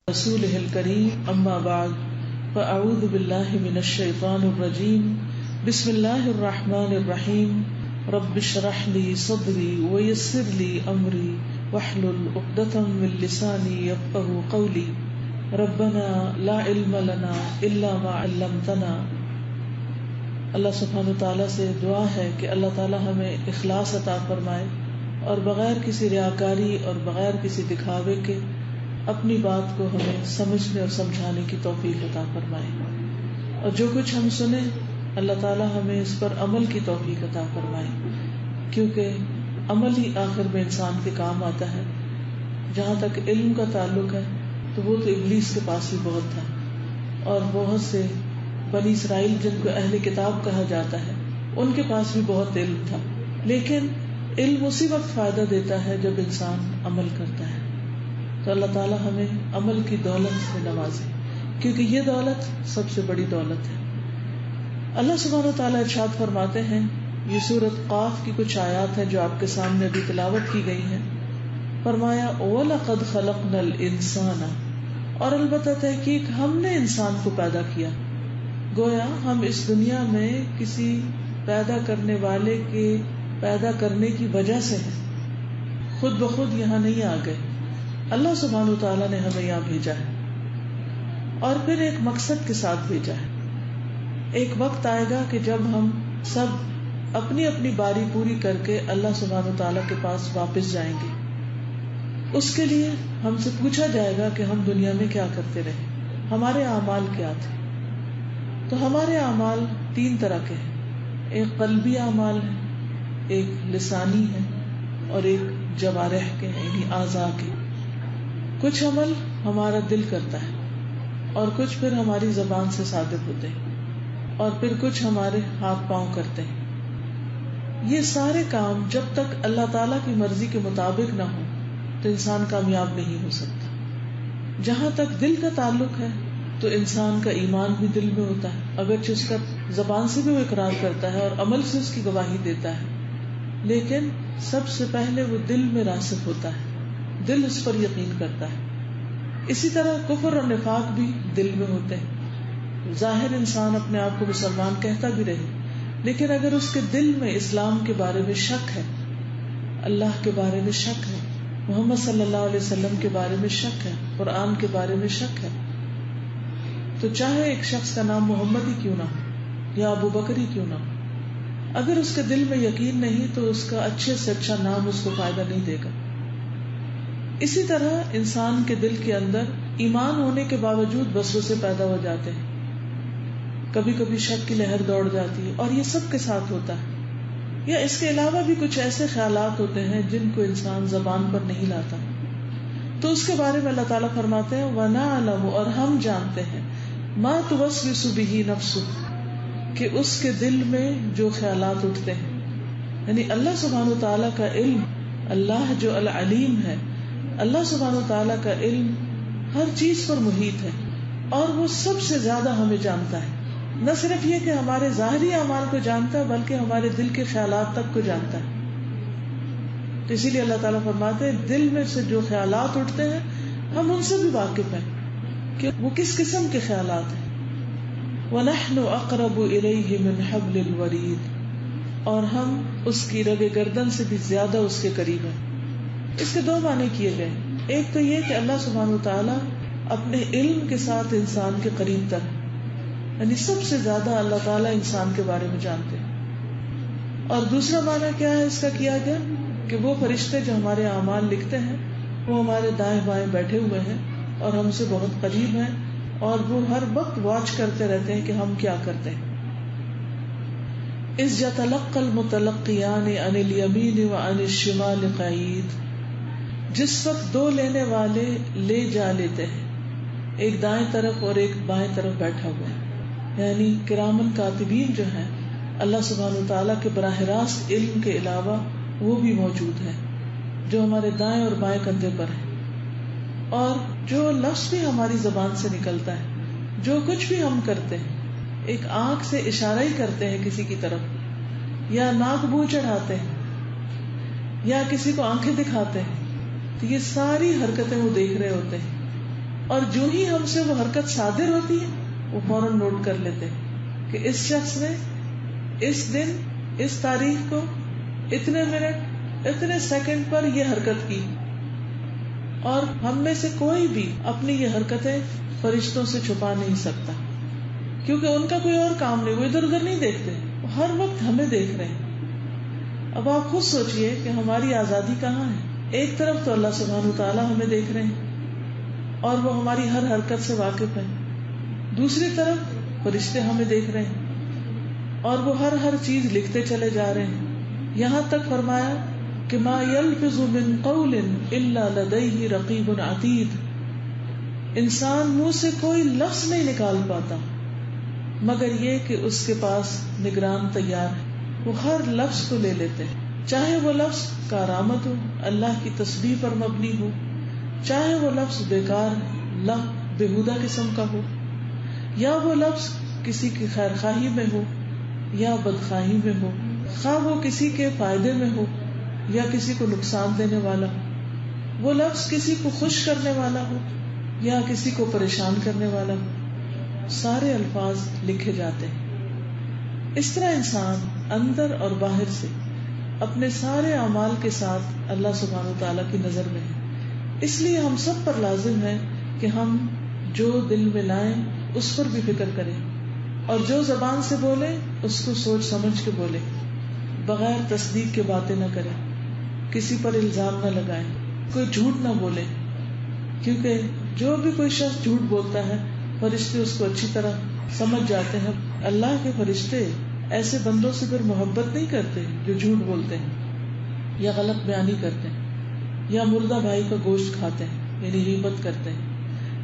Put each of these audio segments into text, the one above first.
رسوله الكريم اما بعد فاعوذ بالله من الشيطان الرجيم بسم الله الرحمن الرحيم رب اشرح لي صدري ويسر لي امري واحلل عقدة من لساني يفقهوا قولي ربنا لا علم لنا الا ما علمتنا. اللہ سبحانہ تعالیٰ سے دعا ہے کہ اللہ تعالیٰ ہمیں اخلاص عطا فرمائے اور بغیر کسی ریاکاری اور بغیر کسی دکھاوے کے اپنی بات کو ہمیں سمجھنے اور سمجھانے کی توفیق عطا فرمائے، اور جو کچھ ہم سنیں اللہ تعالیٰ ہمیں اس پر عمل کی توفیق عطا فرمائے، کیونکہ عمل ہی آخر میں انسان کے کام آتا ہے. جہاں تک علم کا تعلق ہے تو وہ تو ابلیس کے پاس بھی بہت تھا، اور بہت سے بنی اسرائیل جن کو اہل کتاب کہا جاتا ہے ان کے پاس بھی بہت علم تھا، لیکن علم اسی وقت فائدہ دیتا ہے جب انسان عمل کرتا ہے. تو اللہ تعالیٰ ہمیں عمل کی دولت سے نوازے، کیونکہ یہ دولت سب سے بڑی دولت ہے. اللہ سبحانہ و تعالیٰ ارشاد فرماتے ہیں، یہ سورۃ قاف کی کچھ آیات ہیں جو آپ کے سامنے ابھی تلاوت کی گئی ہیں. فرمایا وَلَقَدْ خَلَقْنَا الْإِنسَانَ، اور البتہ تحقیق ہم نے انسان کو پیدا کیا. گویا ہم اس دنیا میں کسی پیدا کرنے والے کے پیدا کرنے کی وجہ سے ہیں، خود بخود یہاں نہیں آ گئے. اللہ سبحانہ وتعالیٰ نے ہمیں یہاں بھیجا ہے اور پھر ایک مقصد کے ساتھ بھیجا ہے. ایک وقت آئے گا کہ جب ہم سب اپنی اپنی باری پوری کر کے اللہ سبحانہ وتعالیٰ کے پاس واپس جائیں گے. اس کے لیے ہم سے پوچھا جائے گا کہ ہم دنیا میں کیا کرتے رہے، ہمارے اعمال کیا تھے. تو ہمارے اعمال تین طرح کے ہیں، ایک قلبی اعمال ہے، ایک لسانی ہے، اور ایک جوارح کے ہیں، یعنی اعضاء کے. کچھ عمل ہمارا دل کرتا ہے اور کچھ پھر ہماری زبان سے صادر ہوتے ہیں، اور پھر کچھ ہمارے ہاتھ پاؤں کرتے ہیں. یہ سارے کام جب تک اللہ تعالیٰ کی مرضی کے مطابق نہ ہو تو انسان کامیاب نہیں ہو سکتا. جہاں تک دل کا تعلق ہے تو انسان کا ایمان بھی دل میں ہوتا ہے، اگرچہ اس کا زبان سے بھی وہ اقرار کرتا ہے اور عمل سے اس کی گواہی دیتا ہے، لیکن سب سے پہلے وہ دل میں راسخ ہوتا ہے، دل اس پر یقین کرتا ہے. اسی طرح کفر اور نفاق بھی دل میں ہوتے ہیں. ظاہر انسان اپنے آپ کو مسلمان کہتا بھی رہے، لیکن اگر اس کے دل میں اسلام کے بارے میں شک ہے، اللہ کے بارے میں شک ہے، محمد صلی اللہ علیہ وسلم کے بارے میں شک ہے، قرآن کے بارے میں شک ہے، تو چاہے ایک شخص کا نام محمد ہی کیوں نہ ہو یا ابو بکر ہی کیوں نہ ہو، اگر اس کے دل میں یقین نہیں تو اس کا اچھے سے اچھا نام اس کو فائدہ نہیں دے گا. اسی طرح انسان کے دل کے اندر ایمان ہونے کے باوجود وسوسے پیدا ہو جاتے ہیں، کبھی کبھی شک کی لہر دوڑ جاتی ہے، اور یہ سب کے ساتھ ہوتا ہے. یا اس کے علاوہ بھی کچھ ایسے خیالات ہوتے ہیں جن کو انسان زبان پر نہیں لاتا، تو اس کے بارے میں اللہ تعالیٰ فرماتے ہیں وَنَعْلَمُ، اور ہم جانتے ہیں، مَا تُوَسْوِسُ بِهِ نَفْسُهُ، کہ اس کے دل میں جو خیالات اٹھتے ہیں. یعنی اللہ سبحانہ وتعالیٰ کا علم، اللہ جو العلیم ہے، اللہ سبحانہ وتعالیٰ کا علم ہر چیز پر محیط ہے، اور وہ سب سے زیادہ ہمیں جانتا ہے. نہ صرف یہ کہ ہمارے ظاہری اعمال کو جانتا ہے بلکہ ہمارے دل کے خیالات تک کو جانتا ہے. تو اسی لیے اللہ تعالیٰ فرماتے ہیں دل میں سے جو خیالات اٹھتے ہیں ہم ان سے بھی واقف ہیں کہ وہ کس قسم کے خیالات ہیں. وَنَحْنُ أَقْرَبُ إِلَيْهِ مِنْ حَبْلِ الْوَرِيدِ، اور ہم اس کی رگ گردن سے بھی زیادہ اس کے قریب ہیں. اس کے دو معنی کیے گئے. ایک تو یہ کہ اللہ سبحانہ وتعالیٰ اپنے علم کے ساتھ انسان کے قریب تر ہے، یعنی سب سے زیادہ اللہ تعالیٰ انسان کے بارے میں جانتے ہیں. اور دوسرا معنی کیا ہے اس کا کیا گیا کہ وہ فرشتے جو ہمارے اعمال لکھتے ہیں وہ ہمارے دائیں بائیں بیٹھے ہوئے ہیں اور ہم سے بہت قریب ہیں، اور وہ ہر وقت واچ کرتے رہتے ہیں کہ ہم کیا کرتے ہیں. اذ يتلقى المتلقيان عن اليمين وعن الشمال قعيد، جس وقت دو لینے والے لے جا لیتے ہیں، ایک دائیں طرف اور ایک بائیں طرف بیٹھا ہوا ہے. یعنی کرامن کاتبین جو ہیں اللہ سبحانہ وتعالیٰ کے براہ راست علم کے علاوہ وہ بھی موجود ہیں جو ہمارے دائیں اور بائیں کندھے پر ہیں. اور جو لفظ بھی ہماری زبان سے نکلتا ہے، جو کچھ بھی ہم کرتے ہیں، ایک آنکھ سے اشارہ ہی کرتے ہیں کسی کی طرف، یا ناک منہ چڑھاتے ہیں، یا کسی کو آنکھیں دکھاتے ہیں، تو یہ ساری حرکتیں وہ دیکھ رہے ہوتے ہیں. اور جو ہی ہم سے وہ حرکت صادر ہوتی ہے وہ فوراً نوٹ کر لیتے ہیں کہ اس شخص نے اس دن اس تاریخ کو اتنے منٹ اتنے سیکنڈ پر یہ حرکت کی. اور ہم میں سے کوئی بھی اپنی یہ حرکتیں فرشتوں سے چھپا نہیں سکتا، کیونکہ ان کا کوئی اور کام نہیں، وہ ادھر ادھر نہیں دیکھتے، وہ ہر وقت ہمیں دیکھ رہے ہیں. اب آپ خود سوچئے کہ ہماری آزادی کہاں ہے. ایک طرف تو اللہ سبحانہ وتعالیٰ ہمیں دیکھ رہے ہیں اور وہ ہماری ہر حرکت سے واقف ہے، دوسری طرف فرشتے ہمیں دیکھ رہے ہیں اور وہ ہر چیز لکھتے چلے جا رہے ہیں. یہاں تک فرمایا کہ ما یلفظ من قول الا لدیہ رقیب عتید، انسان منہ سے کوئی لفظ نہیں نکال پاتا مگر یہ کہ اس کے پاس نگران تیار ہے، وہ ہر لفظ کو لے لیتے ہیں، چاہے وہ لفظ کارآمد ہو، اللہ کی تسبیح پر مبنی ہو، چاہے وہ لفظ بیکار بےہودہ قسم کا ہو، یا وہ لفظ کسی کی خیر خواہی میں ہو یا بدخواہی میں ہو، خواہ وہ کسی کے فائدے میں ہو یا کسی کو نقصان دینے والا ہو، وہ لفظ کسی کو خوش کرنے والا ہو یا کسی کو پریشان کرنے والا ہو، سارے الفاظ لکھے جاتے ہیں. اس طرح انسان اندر اور باہر سے اپنے سارے اعمال کے ساتھ اللہ سبحانہ وتعالیٰ کی نظر میں ہے. اس لیے ہم سب پر لازم ہے کہ ہم جو دل میں لائیں اس پر بھی فکر کریں، اور جو زبان سے بولیں اس کو سوچ سمجھ کے بولیں، بغیر تصدیق کے باتیں نہ کریں، کسی پر الزام نہ لگائیں، کوئی جھوٹ نہ بولیں، کیونکہ جو بھی کوئی شخص جھوٹ بولتا ہے فرشتے اس کو اچھی طرح سمجھ جاتے ہیں. اللہ کے فرشتے ایسے بندوں سے پھر محبت نہیں کرتے جو جھوٹ بولتے ہیں یا غلط بیانی کرتے ہیں یا مردہ بھائی کا گوشت کھاتے ہیں یعنی غیبت کرتے ہیں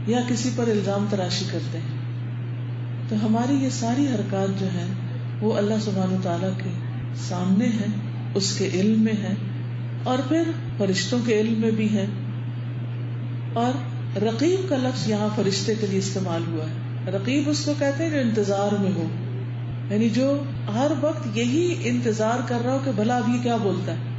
یا کسی پر الزام تراشی کرتے ہیں. تو ہماری یہ ساری حرکات جو ہیں وہ اللہ سبحانہ تعالیٰ کے سامنے ہیں، اس کے علم میں ہے، اور پھر فرشتوں کے علم میں بھی ہے. اور رقیب کا لفظ یہاں فرشتے کے لیے استعمال ہوا ہے. رقیب اس کو کہتے ہیں جو انتظار میں ہو، یعنی جو ہر وقت یہی انتظار کر رہا ہو کہ بھلا اب یہ کیا بولتا ہے.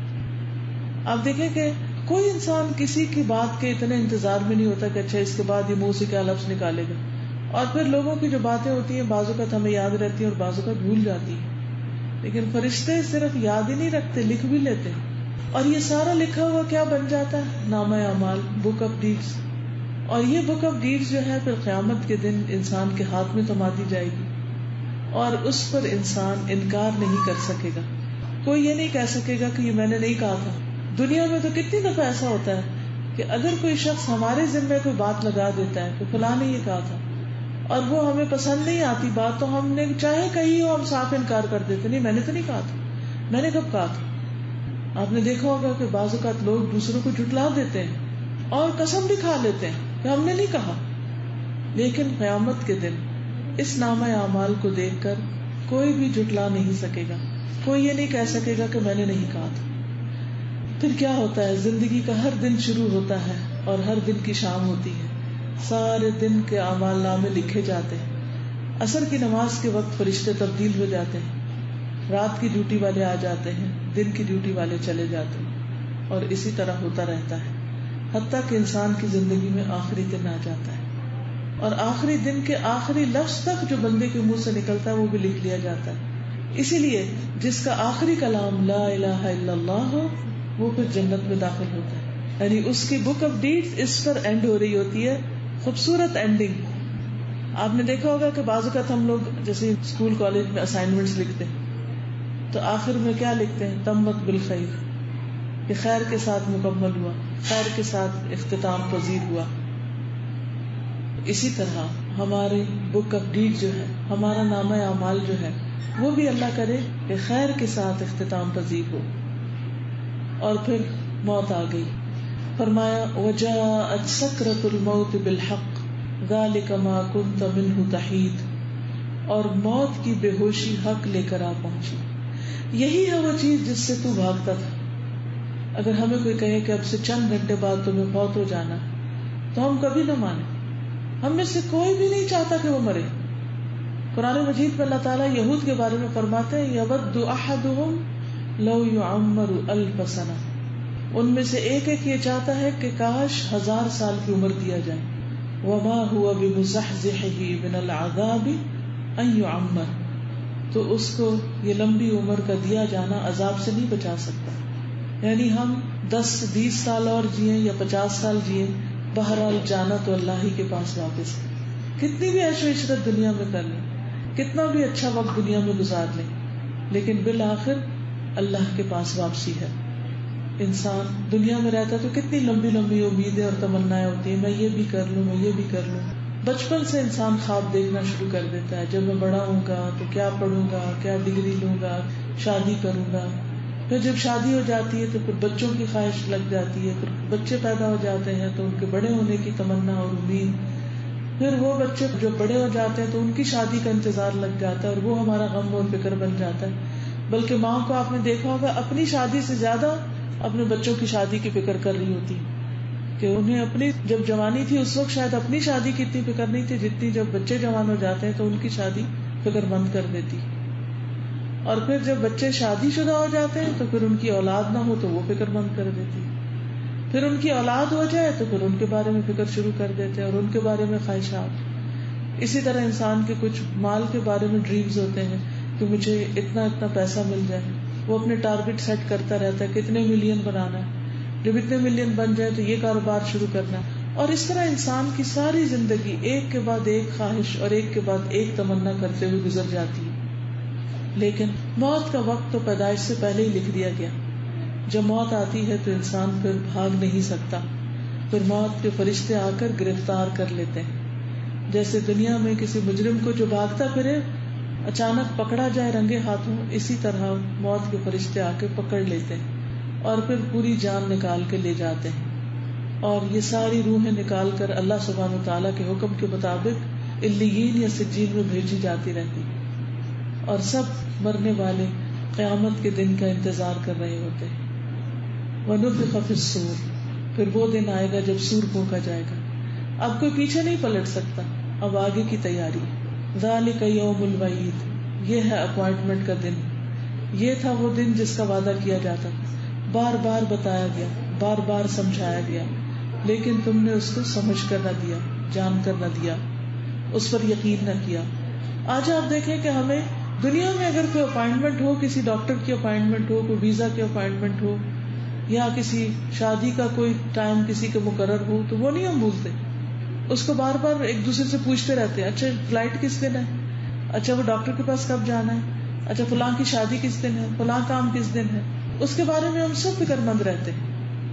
آپ دیکھیں کہ کوئی انسان کسی کی بات کے اتنے انتظار میں نہیں ہوتا کہ اچھا اس کے بعد یہ منہ سے کیا لفظ نکالے گا. اور پھر لوگوں کی جو باتیں ہوتی ہیں بعض اوقات ہمیں یاد رہتی ہیں اور بعض اوقات بھول جاتی ہیں، لیکن فرشتے صرف یاد ہی نہیں رکھتے، لکھ بھی لیتے ہیں. اور یہ سارا لکھا ہوا کیا بن جاتا ہے؟ نامہ اعمال، بک آف ڈیڈز. اور یہ بک آف ڈیڈز جو ہے پھر قیامت کے دن انسان کے ہاتھ میں تما دی جائے گی اور اس پر انسان انکار نہیں کر سکے گا. کوئی یہ نہیں کہہ سکے گا کہ یہ میں نے نہیں کہا تھا. دنیا میں تو کتنی دفعہ ایسا ہوتا ہے کہ اگر کوئی شخص ہمارے ذمے کوئی بات لگا دیتا ہے کہ فلاں نے یہ کہا تھا اور وہ ہمیں پسند نہیں آتی بات، تو ہم نے چاہے کہیں ہو ہم صاف انکار کر دیتے، نہیں میں نے تو نہیں کہا تھا، میں نے کب کہا تھا. آپ نے دیکھا ہوگا کہ بعض اوقات لوگ دوسروں کو جھٹلا دیتے ہیں اور قسم بھی کھا لیتے ہیں کہ ہم نے نہیں کہا. لیکن قیامت کے دن اس نامہ اعمال کو دیکھ کر کوئی بھی جھٹلا نہیں سکے گا، کوئی یہ نہیں کہہ سکے گا کہ میں نے نہیں کہا تھا. پھر کیا ہوتا ہے؟ زندگی کا ہر دن شروع ہوتا ہے اور ہر دن کی شام ہوتی ہے، سارے دن کے اعمال نامے لکھے جاتے ہیں. عصر کی نماز کے وقت فرشتے تبدیل ہو جاتے ہیں، رات کی ڈیوٹی والے آ جاتے ہیں، دن کی ڈیوٹی والے چلے جاتے ہیں، اور اسی طرح ہوتا رہتا ہے حتیٰ کہ انسان کی زندگی میں آخری دن آ جاتا ہے اور آخری دن کے آخری لفظ تک جو بندے کے منہ سے نکلتا ہے وہ بھی لکھ لیا جاتا ہے. اسی لیے جس کا آخری کلام لا الہ الا اللہ ہو وہ پھر جنت میں داخل ہوتا ہے، یعنی اس کی بک آف ڈیڈز اس پر اینڈ ہو رہی ہوتی ہے، خوبصورت اینڈنگ. آپ نے دیکھا ہوگا کہ بعض اوقات ہم لوگ جیسے اسکول کالج میں اسائنمنٹس لکھتے ہیں تو آخر میں کیا لکھتے ہیں؟ تمت بالخیر، کہ خیر کے ساتھ مکمل ہوا، خیر کے ساتھ اختتام پذیر ہوا. اسی طرح ہمارے بک آف ڈیڈ جو ہے، ہمارا نامہ اعمال جو ہے، وہ بھی اللہ کرے کہ خیر کے ساتھ اختتام پذیر ہو. اور پھر موت آ گئی، فرمایا وجاءت سکرۃ الموت بالحق ذلک ما کنت منہ تحید، اور موت کی بے ہوشی حق لے کر آ پہنچی. یہی ہے وہ چیز جس سے تو بھاگتا تھا. اگر ہمیں کوئی کہے کہ اب سے چند گھنٹے بعد تمہیں فوت ہو جانا تو ہم کبھی نہ مانیں. ہم میں سے کوئی بھی نہیں چاہتا کہ وہ مرے. قرآن مجید میں اللہ تعالیٰ یہود کے بارے میں فرماتے ہیں یود احدہم لو یعمر الف سنہ، ان میں سے ایک ایک یہ چاہتا ہے کہ کاش 1000 سال کی عمر دیا جائے. وما هو بمزحزحه من العذاب ان يعمر، تو اس کو یہ لمبی عمر کا دیا جانا عذاب سے نہیں بچا سکتا. یعنی ہم 10-20 سال اور جیے یا 50 سال جیے، بہرحال جانا تو اللہ ہی کے پاس واپس ہے. کتنی بھی عیش و عشرت دنیا میں کر لیں، کتنا بھی اچھا وقت دنیا میں گزار لیں، لیکن بالآخر اللہ کے پاس واپسی ہے. انسان دنیا میں رہتا تو کتنی لمبی لمبی امیدیں اور تمنائیں ہوتی ہیں، میں یہ بھی کر لوں، میں یہ بھی کر لوں. بچپن سے انسان خواب دیکھنا شروع کر دیتا ہے، جب میں بڑا ہوں گا تو کیا پڑھوں گا، کیا ڈگری لوں گا، شادی کروں گا. پھر جب شادی ہو جاتی ہے تو پھر بچوں کی خواہش لگ جاتی ہے، پھر بچے پیدا ہو جاتے ہیں تو ان کے بڑے ہونے کی تمنا اور امید. پھر وہ بچے جو بڑے ہو جاتے ہیں تو ان کی شادی کا انتظار لگ جاتا ہے، اور وہ ہمارا غم اور فکر بن جاتا ہے. بلکہ ماں کو آپ نے دیکھا ہوگا اپنی شادی سے زیادہ اپنے بچوں کی شادی کی فکر کر رہی ہوتی، کہ انہیں اپنی جب جوانی تھی اس وقت شاید اپنی شادی کی اتنی فکر نہیں تھی جتنی جب بچے جوان ہو جاتے ہیں تو ان کی شادی فکر مند کر دیتی. اور پھر جب بچے شادی شدہ ہو جاتے ہیں تو پھر ان کی اولاد نہ ہو تو وہ فکر مند کر دیتی. پھر ان کی اولاد ہو جائے تو پھر ان کے بارے میں فکر شروع کر دیتے ہیں اور ان کے بارے میں خواہشات. اسی طرح انسان کے کچھ مال کے بارے میں ڈریمز ہوتے ہیں کہ مجھے اتنا اتنا پیسہ مل جائے، وہ اپنے ٹارگٹ سیٹ کرتا رہتا ہے کہ اتنے ملین بنانا ہے، جب اتنے ملین بن جائے تو یہ کاروبار شروع کرنا ہے. اور اس طرح انسان کی ساری زندگی ایک کے بعد ایک خواہش اور ایک کے بعد ایک تمنا کرتے ہوئے گزر جاتی ہے. لیکن موت کا وقت تو پیدائش سے پہلے ہی لکھ دیا گیا. جب موت آتی ہے تو انسان پھر بھاگ نہیں سکتا، پھر موت کے فرشتے آ کر گرفتار کر لیتے ہیں. جیسے دنیا میں کسی مجرم کو جو بھاگتا پھرے اچانک پکڑا جائے رنگے ہاتھوں، اسی طرح موت کے فرشتے آ کے پکڑ لیتے ہیں اور پھر پوری جان نکال کے لے جاتے ہیں. اور یہ ساری روحیں نکال کر اللہ سبحانہ وتعالیٰ کے حکم کے مطابق علیین یا سجین میں بھیجی جاتی رہتی، اور سب مرنے والے قیامت کے دن کا انتظار کر رہے ہوتے ہیں. وَنُفِخَ فِي الصُّورِ، پھر وہ دن آئے گا جب سور پھونکا جائے گا. اب کوئی پیچھے نہیں پلٹ سکتا، اب آگے کی تیاری. ذَلِكَ يَوْمُ الْوَعِيدِ، یہ ہے اپوائنٹمنٹ کا دن. یہ تھا وہ دن جس کا وعدہ کیا جاتا، بار بار بتایا گیا، بار بار سمجھایا گیا، لیکن تم نے اس کو سمجھ کر نہ دیا، جان کر نہ دیا، اس پر یقین نہ کیا. آج آپ دیکھیں کہ ہمیں دنیا میں اگر کوئی اپوائنٹمنٹ ہو، کسی ڈاکٹر کی اپوائنٹمنٹ ہو، کوئی ویزا کی اپوائنٹمنٹ ہو، یا کسی شادی کا کوئی ٹائم کسی کے مقرر ہو، تو وہ نہیں ہم بھولتے، اس کو بار بار ایک دوسرے سے پوچھتے رہتے ہیں. اچھا فلائٹ کس دن ہے، اچھا وہ ڈاکٹر کے پاس کب جانا ہے، اچھا فلاں کی شادی کس دن ہے، فلاں کام کس دن ہے. اس کے بارے میں ہم سب فکر مند رہتے ہیں.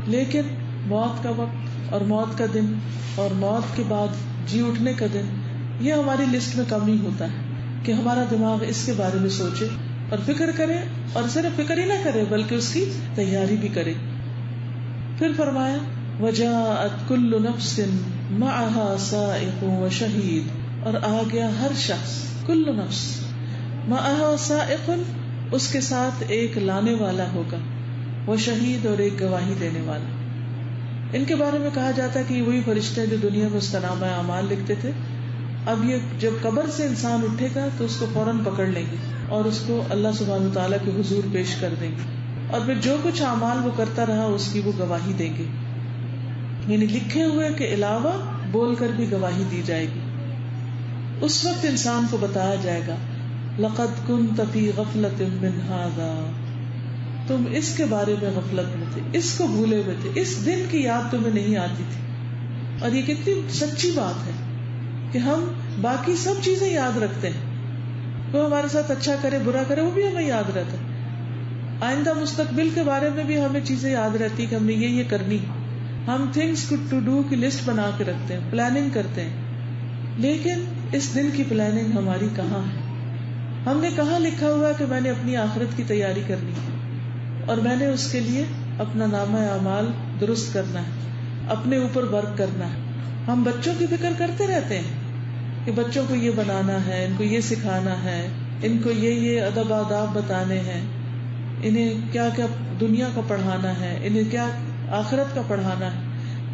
لیکن موت کا وقت اور موت کا دن اور موت کے بعد جی اٹھنے کا دن، یہ ہماری لسٹ میں کم ہی ہوتا ہے کہ ہمارا دماغ اس کے بارے میں سوچے اور فکر کرے، اور صرف فکر ہی نہ کرے بلکہ اس کی تیاری بھی کرے. پھر فرمایا وَجَاءَتْ كُلُّ نَفْسٍ مَعَهَا سَائِقٌ وَشَهِيدٌ، اور آ گیا ہر شخص، کل نفس، مَعَهَا سَائِقٌ، اس کے ساتھ ایک لانے والا ہوگا، وشہید، اور ایک گواہی دینے والا. ان کے بارے میں کہا جاتا ہے کہ یہ وہی فرشتے ہیں جو دنیا میں اس کا نامہ اعمال لکھتے تھے. اب یہ جب قبر سے انسان اٹھے گا تو اس کو فوراً پکڑ لیں گے اور اس کو اللہ سبحانہ وتعالیٰ کے حضور پیش کر دیں گے، اور پھر جو کچھ اعمال وہ کرتا رہا اس کی وہ گواہی دیں گے. یعنی لکھے ہوئے کے علاوہ بول کر بھی گواہی دی جائے گی. اس وقت انسان کو بتایا جائے گا لقد كنت في غفلة من هذا، تم اس کے بارے میں غفلت میں تھے، اس کو بھولے ہوئے تھے، اس دن کی یاد تمہیں نہیں آتی تھی. اور یہ کتنی سچی بات ہے کہ ہم باقی سب چیزیں یاد رکھتے ہیں، کوئی ہمارے ساتھ اچھا کرے برا کرے وہ بھی ہمیں یاد رہتا ہے. آئندہ مستقبل کے بارے میں بھی ہمیں چیزیں یاد رہتی کہ ہم نے یہ کرنی. ہم تھنگس ٹو ڈو کی لسٹ بنا کے رکھتے ہیں، پلاننگ کرتے ہیں، لیکن اس دن کی پلاننگ ہماری کہاں ہے؟ ہم نے کہاں لکھا ہوا کہ میں نے اپنی آخرت کی تیاری کرنی ہے اور میں نے اس کے لیے اپنا نامہ اعمال درست کرنا ہے، اپنے اوپر ورک کرنا ہے. ہم بچوں کی فکر کرتے رہتے ہیں کہ بچوں کو یہ بنانا ہے، ان کو یہ سکھانا ہے، ان کو یہ ادب آداب بتانے ہیں، انہیں کیا کیا دنیا کا پڑھانا ہے، انہیں کیا آخرت کا پڑھانا ہے.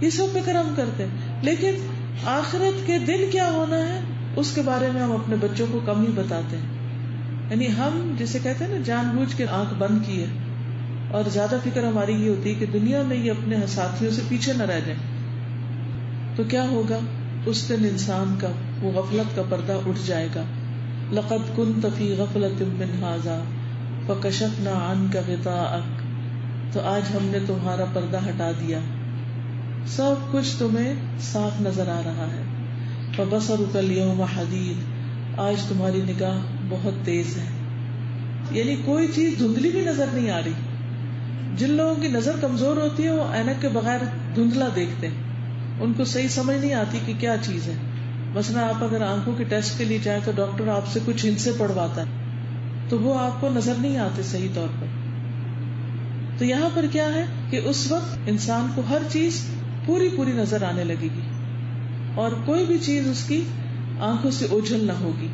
یہ سب فکر ہم کرتے ہیں، لیکن آخرت کے دن کیا ہونا ہے اس کے بارے میں ہم اپنے بچوں کو کم ہی بتاتے ہیں. یعنی ہم جسے کہتے ہیں نا جان بوجھ کے آنکھ بند کی ہے، اور زیادہ فکر ہماری یہ ہوتی ہے کہ دنیا میں یہ اپنے ساتھیوں سے پیچھے نہ رہ جائیں. تو کیا ہوگا اس دن انسان کا وہ غفلت کا پردہ اٹھ جائے گا. لقد كنت في غفلة من هذا فكشفنا عنك غطاءك. تو آج ہم نے تمہارا پردہ ہٹا دیا، سب کچھ تمہیں صاف نظر آ رہا ہے. فبصرك اليوم حديد. آج تمہاری نگاہ بہت تیز ہے، یعنی کوئی چیز دھندلی بھی نظر نہیں آ رہی. جن لوگوں کی نظر کمزور ہوتی ہے وہ اینک کے بغیر دھندلا دیکھتے ہیں، ان کو صحیح سمجھ نہیں آتی کہ کیا چیز ہے. مثلا آپ اگر آنکھوں کے ٹیسٹ کے لیے جائیں تو ڈاکٹر آپ سے کچھ ہندسے پڑھواتا ہے تو وہ آپ کو نظر نہیں آتے صحیح طور پر. تو یہاں پر کیا ہے کہ اس وقت انسان کو ہر چیز پوری نظر آنے لگے گی اور کوئی بھی چیز اس کی آنکھوں سے اوجھل نہ ہوگی.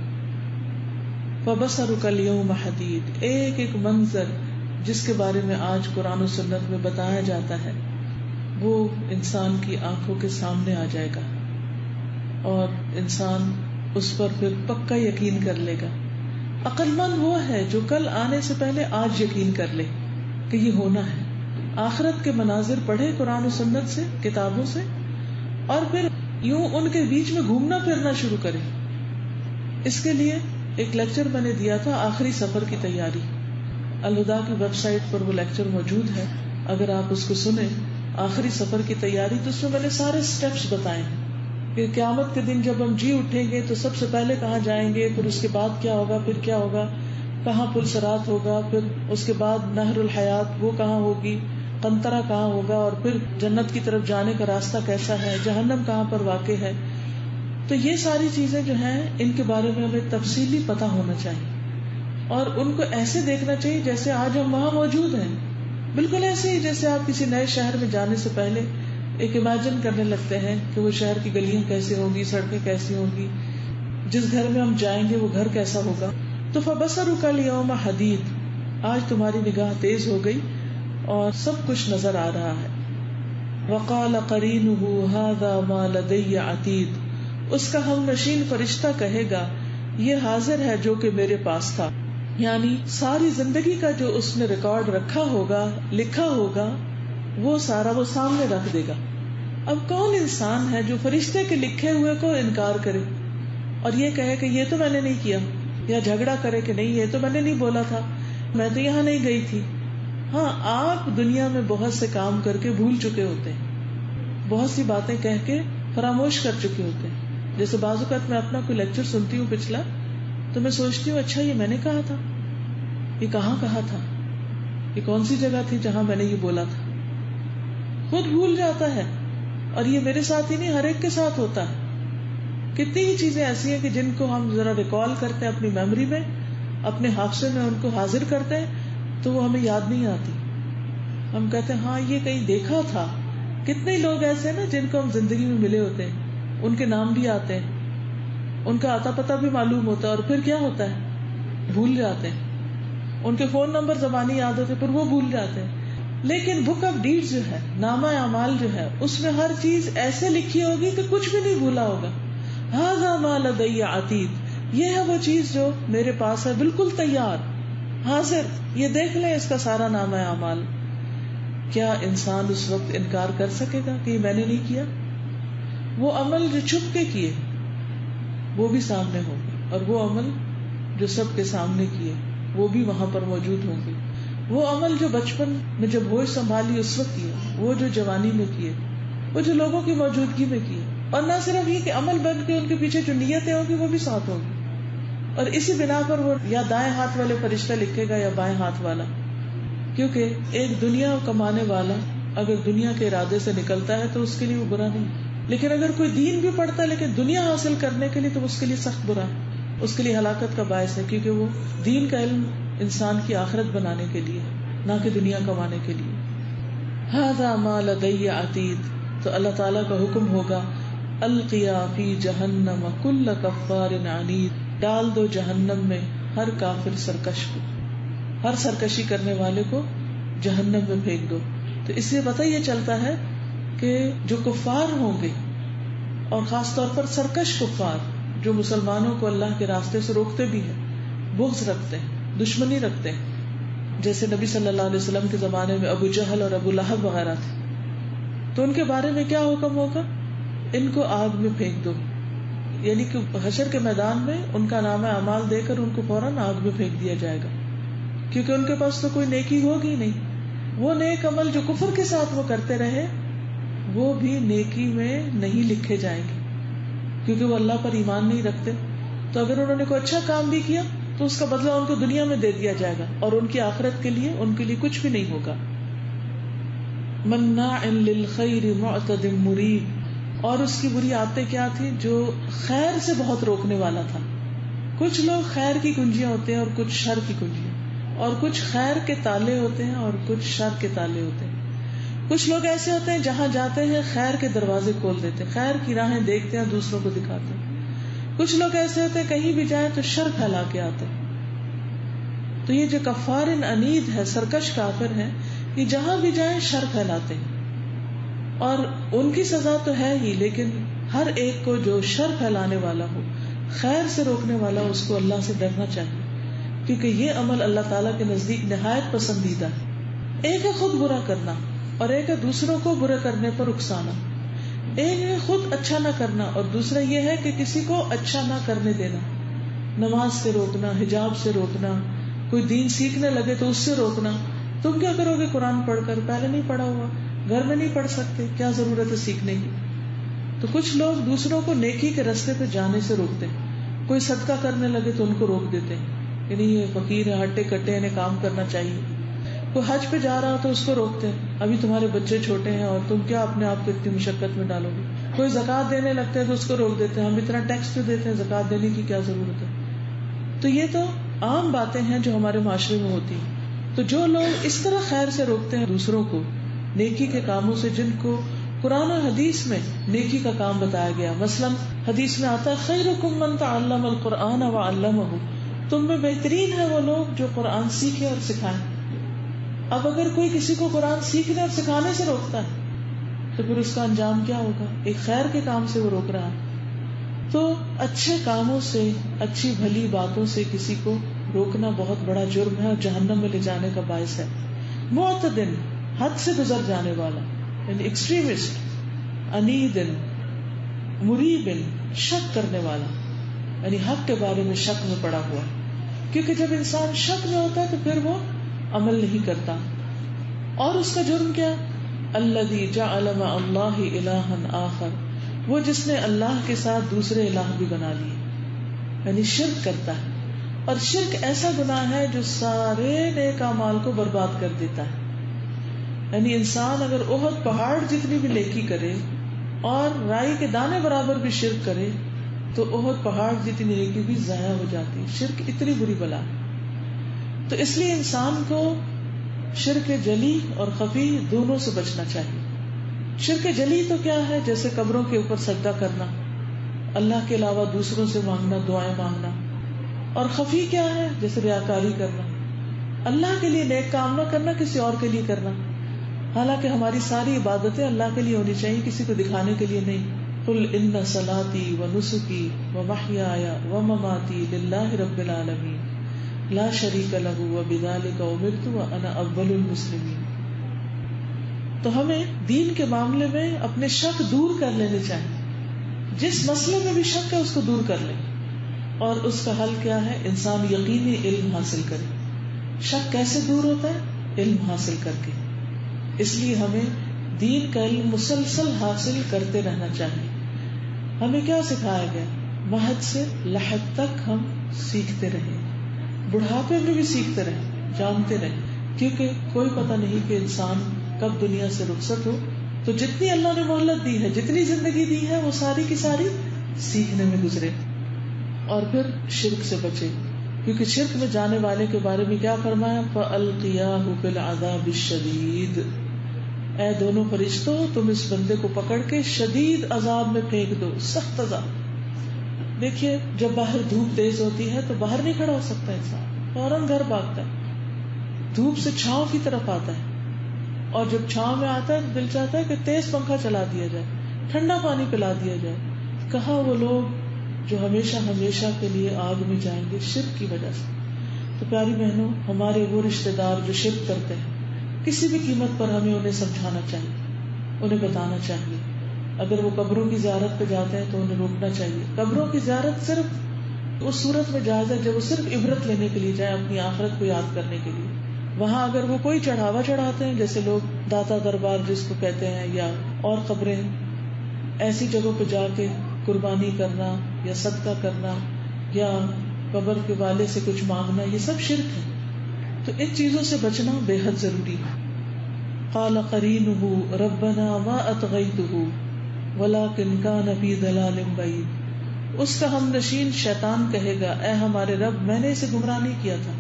فَبَصَرُكَ الْيَوْمَ حَدِيدٌ. ایک ایک منظر جس کے بارے میں آج قرآن و سنت میں بتایا جاتا ہے وہ انسان کی آنکھوں کے سامنے آ جائے گا اور انسان اس پر پھر پکا یقین کر لے گا. عقل مند وہ ہے جو کل آنے سے پہلے آج یقین کر لے کہ یہ ہونا ہے. آخرت کے مناظر پڑھے قرآن و سنت سے، کتابوں سے، اور پھر یوں ان کے بیچ میں گھومنا پھرنا شروع کرے. اس کے لیے ایک لیکچر میں نے دیا تھا، آخری سفر کی تیاری. الہدا کی ویب سائٹ پر وہ لیکچر موجود ہے، اگر آپ اس کو سنیں. آخری سفر کی تیاری، تو اس میں نے سارے سٹیپس بتائے ہیں کہ قیامت کے دن جب ہم جی اٹھیں گے تو سب سے پہلے کہاں جائیں گے، پھر اس کے بعد کیا ہوگا، پھر کیا ہوگا، کہاں پل صراط ہوگا، پھر اس کے بعد نہر الحیات وہ کہاں ہوگی، قنطرہ کہاں ہوگا، اور پھر جنت کی طرف جانے کا راستہ کیسا ہے، جہنم کہاں پر واقع ہے. تو یہ ساری چیزیں جو ہیں ان کے بارے میں ہمیں تفصیلی پتہ ہونا چاہیے اور ان کو ایسے دیکھنا چاہیے جیسے آج ہم وہاں موجود ہیں. بالکل ایسے ہی جیسے آپ کسی نئے شہر میں جانے سے پہلے ایک امیجن کرنے لگتے ہیں کہ وہ شہر کی گلیاں کیسے ہوں گی، سڑکیں کیسی ہوں گی، جس گھر میں ہم جائیں گے وہ گھر کیسا ہوگا. تو فَبَصَرُكَ الْيَوْمَ حَدِيدٌ. آج تمہاری نگاہ تیز ہو گئی اور سب کچھ نظر آ رہا ہے. وَقَالَ قَرِينُهُ هَذَا مَا لَدَيَّ عَتِيدٌ. اس کا ہم نشین فرشتہ کہے گا یہ حاضر ہے جو کہ میرے پاس تھا. یعنی ساری زندگی کا جو اس نے ریکارڈ رکھا ہوگا، لکھا ہوگا، وہ سارا وہ سامنے رکھ دے گا. اب کون انسان ہے جو فرشتے کے لکھے ہوئے کو انکار کرے اور یہ کہے کہ یہ تو میں نے نہیں کیا، یا جھگڑا کرے کہ نہیں یہ تو میں نے نہیں بولا تھا، میں تو یہاں نہیں گئی تھی. ہاں، آپ دنیا میں بہت سے کام کر کے بھول چکے ہوتے ہیں، بہت سی باتیں کہہ کے فراموش کر چکے ہوتے ہیں. جیسے بعض اوقات میں اپنا کوئی لیکچر سنتی ہوں پچھلا، تو میں سوچتی ہوں اچھا یہ میں نے کہا تھا، یہ کہاں کہا تھا، یہ کون سی جگہ تھی جہاں میں نے یہ بولا تھا. خود بھول جاتا ہے. اور یہ میرے ساتھ ہی نہیں، ہر ایک کے ساتھ ہوتا ہے. کتنی ہی چیزیں ایسی ہیں کہ جن کو ہم ذرا ریکال کرتے ہیں اپنی میموری میں، اپنے حافظے میں ان کو حاضر کرتے ہیں تو وہ ہمیں یاد نہیں آتی. ہم کہتے ہیں ہاں یہ کہیں دیکھا تھا. کتنے لوگ ایسے ہیں نا جن کو ہم زندگی میں ملے ہوتے ہیں، ان کے نام بھی آتے ہیں، ان کا آتا پتہ بھی معلوم ہوتا ہے، اور پھر کیا ہوتا ہے، بھول جاتے ہیں. ان کے فون نمبر زبانی یاد ہوتے پھر وہ بھول جاتے ہیں. لیکن بک آف ڈیڈز جو ہے، نامہ اعمال جو ہے، اس میں ہر چیز ایسے لکھی ہوگی کہ کچھ بھی نہیں بھولا ہوگا. ھذا ما لدی عتید. یہ ہے وہ چیز جو میرے پاس ہے، بالکل تیار، حاضر. یہ دیکھ لیں اس کا سارا نامہ اعمال. کیا انسان اس وقت انکار کر سکے گا کہ یہ میں نے نہیں کیا؟ وہ عمل جو چھپ کے کیے وہ بھی سامنے ہوں گے، اور وہ عمل جو سب کے سامنے کیے وہ بھی وہاں پر موجود ہوں گے. وہ عمل جو بچپن میں جب ہوش سنبھالی اس وقت کیا، وہ جو جوانی میں کیے، وہ جو لوگوں کی موجودگی میں کیے. اور نہ صرف یہ کہ عمل بن کے ان کے پیچھے جو نیتیں ہوں گی وہ بھی ساتھ ہوں گی. اور اسی بنا پر وہ یا دائیں ہاتھ والے فرشتہ لکھے گا یا بائیں ہاتھ والا. کیونکہ ایک دنیا کمانے والا اگر دنیا کے ارادے سے نکلتا ہے تو اس کے لیے وہ برا نہیں، لیکن اگر کوئی دین بھی پڑھتا ہے لیکن دنیا حاصل کرنے کے لیے تو اس کے لیے سخت برا ہے، اس کے لیے ہلاکت کا باعث ہے. کیونکہ وہ دین کا علم انسان کی آخرت بنانے کے لیے، نہ کہ دنیا کمانے کے لیے. ھذا ما لدی عتید. تو اللہ تعالیٰ کا حکم ہوگا القیا فی جہنم کل کفار عنید. ڈال دو جہنم میں ہر کافر سرکش کو، ہر سرکشی کرنے والے کو جہنم میں پھینک دو. تو اس سے پتہ یہ چلتا ہے کہ جو کفار ہوں گے، اور خاص طور پر سرکش کفار جو مسلمانوں کو اللہ کے راستے سے روکتے بھی ہیں، بغض رکھتے ہیں، دشمنی رکھتے ہیں، جیسے نبی صلی اللہ علیہ وسلم کے زمانے میں ابو جہل اور ابو لہب وغیرہ تھے، تو ان کے بارے میں کیا حکم ہوگا؟ ان کو آگ میں پھینک دو. یعنی کہ حشر کے میدان میں ان کا نامہ اعمال دے کر ان کو فوراً آگ میں پھینک دیا جائے گا، کیونکہ ان کے پاس تو کوئی نیکی ہوگی نہیں. وہ نیک عمل جو کفر کے ساتھ وہ کرتے رہے وہ بھی نیکی میں نہیں لکھے جائیں گے، کیونکہ وہ اللہ پر ایمان نہیں رکھتے. تو اگر انہوں نے کوئی اچھا کام بھی کیا تو اس کا بدلہ ان کو دنیا میں دے دیا جائے گا، اور ان کی آخرت کے لیے ان کے لیے کچھ بھی نہیں ہوگا. مناع للخیر معتد مریب، اور اس کی بری عادتیں کیا تھی؟ جو خیر سے بہت روکنے والا تھا. کچھ لوگ خیر کی کنجیاں ہوتے ہیں اور کچھ شر کی کنجیاں، اور کچھ خیر کے تالے ہوتے ہیں اور کچھ شر کے تالے ہوتے ہیں. کچھ لوگ ایسے ہوتے ہیں جہاں جاتے ہیں خیر کے دروازے کھول دیتے ہیں، خیر کی راہیں دیکھتے ہیں، دوسروں کو دکھاتے ہیں. کچھ لوگ ایسے ہوتے ہیں کہیں بھی جائیں تو شر پھیلا کے آتے ہیں. تو یہ جو کفار عنید ہے، سرکش کافر ہے، یہ جہاں بھی جائیں شر پھیلاتے ہیں. اور ان کی سزا تو ہے ہی، لیکن ہر ایک کو جو شر پھیلانے والا ہو، خیر سے روکنے والا، اس کو اللہ سے ڈرنا چاہیے، کیونکہ یہ عمل اللہ تعالیٰ کے نزدیک نہایت پسندیدہ ہے. ایک ہے خود برا کرنا اور ایک ہے دوسروں کو برا کرنے پر اکسانا. ایک ہے خود اچھا نہ کرنا اور دوسرا یہ ہے کہ کسی کو اچھا نہ کرنے دینا. نماز سے روکنا، حجاب سے روکنا، کوئی دین سیکھنے لگے تو اس سے روکنا. تم کیا کرو گے قرآن پڑھ کر؟ پہلے نہیں پڑھا ہوا، گھر میں نہیں پڑھ سکتے، کیا ضرورت ہے سیکھنے کی؟ تو کچھ لوگ دوسروں کو نیکی کے راستے پہ جانے سے روکتے ہیں. کوئی صدقہ کرنے لگے تو ان کو روک دیتے ہیں، یعنی یہ فقیر ہے، ہٹے کٹے، انہیں کام کرنا چاہیے. کوئی حج پہ جا رہا ہو تو اس کو روکتے ہیں، ابھی تمہارے بچے چھوٹے ہیں اور تم کیا اپنے آپ کو اتنی مشقت میں ڈالو گے. کوئی زکوٰۃ دینے لگتے ہیں تو اس کو روک دیتے ہیں، ہم اتنا ٹیکس تو دیتے ہیں، زکوٰۃ دینے کی کیا ضرورت ہے. تو یہ تو عام باتیں ہیں جو ہمارے معاشرے میں ہوتی ہیں. تو جو لوگ اس طرح خیر سے روکتے ہیں دوسروں کو، نیکی کے کاموں سے، جن کو قرآن و حدیث میں نیکی کا کام بتایا گیا. مثلا حدیث میں آتا ہے خیرکم من تعلم القرآن وعلمہ، تم میں بہترین ہے وہ لوگ جو قرآن سیکھیں اور سکھائیں. اب اگر کوئی کسی کو قرآن سیکھنے اور سکھانے سے روکتا ہے تو پھر اس کا انجام کیا ہوگا؟ ایک خیر کے کام سے وہ روک رہا ہے. تو اچھے کاموں سے، اچھی بھلی باتوں سے کسی کو روکنا بہت بڑا جرم ہے اور جہنم میں لے جانے کا باعث ہے. معتدن، حد سے گزر جانے والا، یعنی ایکسٹریمسٹ. انیدن، مریبن، شک کرنے والا، یعنی حق کے بارے میں شک میں پڑا ہوا. کیونکہ جب انسان شک میں ہوتا ہے تو پھر وہ عمل نہیں کرتا. اور اس کا جرم کیا؟ الذی جعل مع اللہ الہا آخر، وہ جس نے اللہ کے ساتھ دوسرے الہ بھی بنا لیے، یعنی شرک کرتا ہے. اور شرک ایسا گناہ ہے جو سارے نیک اعمال کو برباد کر دیتا ہے. یعنی انسان اگر احد پہاڑ جتنی بھی نیکی کرے اور رائی کے دانے برابر بھی شرک کرے تو احد پہاڑ جتنی نیکی بھی ضائع ہو جاتی ہے. شرک اتنی بری بلا ہے. تو اس لیے انسان کو شرک جلی اور خفی دونوں سے بچنا چاہیے. شرک جلی تو کیا ہے؟ جیسے قبروں کے اوپر سجدہ کرنا، اللہ کے علاوہ دوسروں سے مانگنا، دعائیں مانگنا. اور خفی کیا ہے؟ جیسے ریاکاری کرنا، اللہ کے لیے نیک کام نہ کرنا، کسی اور کے لیے کرنا. حالانکہ ہماری ساری عبادتیں اللہ کے لیے ہونی چاہیے، کسی کو دکھانے کے لیے نہیں. قل ان صلاتی ونسکی ومحیایا ومماتی للہ رب العالمین لا شریک لہ وبذلک امرت وانا اول المسلمین. تو ہمیں دین کے معاملے میں اپنے شک دور کر لینے چاہیے. جس مسئلے میں بھی شک ہے اس کو دور کر لیں. اور اس کا حل کیا ہے؟ انسان یقینی علم حاصل کرے. شک کیسے دور ہوتا ہے؟ علم حاصل کر کے. اس لیے ہمیں دین کا علم مسلسل حاصل کرتے رہنا چاہیے. ہمیں کیا سکھایا گیا؟ مہد سے لحد تک ہم سیکھتے رہیں، بڑھاپے میں بھی سیکھتے رہیں، جانتے رہیں، کیونکہ کوئی پتہ نہیں کہ انسان کب دنیا سے رخصت ہو. تو جتنی اللہ نے مہلت دی ہے، جتنی زندگی دی ہے، وہ ساری کی ساری سیکھنے میں گزرے. اور پھر شرک سے بچے، کیونکہ شرک میں جانے والے کے بارے میں کیا فرمایا؟ فَأَلْقِيَاهُ فِي الْعَذَابِ الشَّدِيدِ، اے دونوں فرشتوں تم اس بندے کو پکڑ کے شدید عذاب میں پھینک دو، سخت عذاب. دیکھیے جب باہر دھوپ تیز ہوتی ہے تو باہر نہیں کھڑا ہو سکتا انسان، فوراً گھر بھاگتا ہے. دھوپ سے چھاؤں کی طرف آتا ہے، اور جب چھاؤں میں آتا ہے تو دل چاہتا ہے کہ تیز پنکھا چلا دیا جائے، ٹھنڈا پانی پلا دیا جائے. کہاں وہ لوگ جو ہمیشہ ہمیشہ کے لیے آگ میں جائیں گے شرک کی وجہ سے. تو پیاری بہنوں، ہمارے وہ رشتے دار جو شرک کرتے ہیں، کسی بھی قیمت پر ہمیں انہیں سمجھانا چاہیے، انہیں بتانا چاہیے اگر وہ قبروں کی زیارت پہ جاتے ہیں تو انہیں روکنا چاہیے. قبروں کی زیارت صرف اس صورت میں جائز ہے جب وہ صرف عبرت لینے کے لیے جائیں، اپنی آخرت کو یاد کرنے کے لیے. وہاں اگر وہ کوئی چڑھاوا چڑھاتے ہیں، جیسے لوگ داتا دربار جس کو کہتے ہیں، یا اور قبریں، ایسی جگہوں پہ جا کے قربانی کرنا یا صدقہ کرنا یا قبر کے والے سے کچھ مانگنا، یہ سب شرک ہے. تو ان چیزوں سے بچنا بے حد ضروری ہے. قال قرینہ ربنا ما اطغیتہ ولکن کان فی ضلال بعید. اس کا ہم نشین شیطان کہے گا، اے ہمارے رب، میں نے اسے گمراہ نہیں کیا تھا.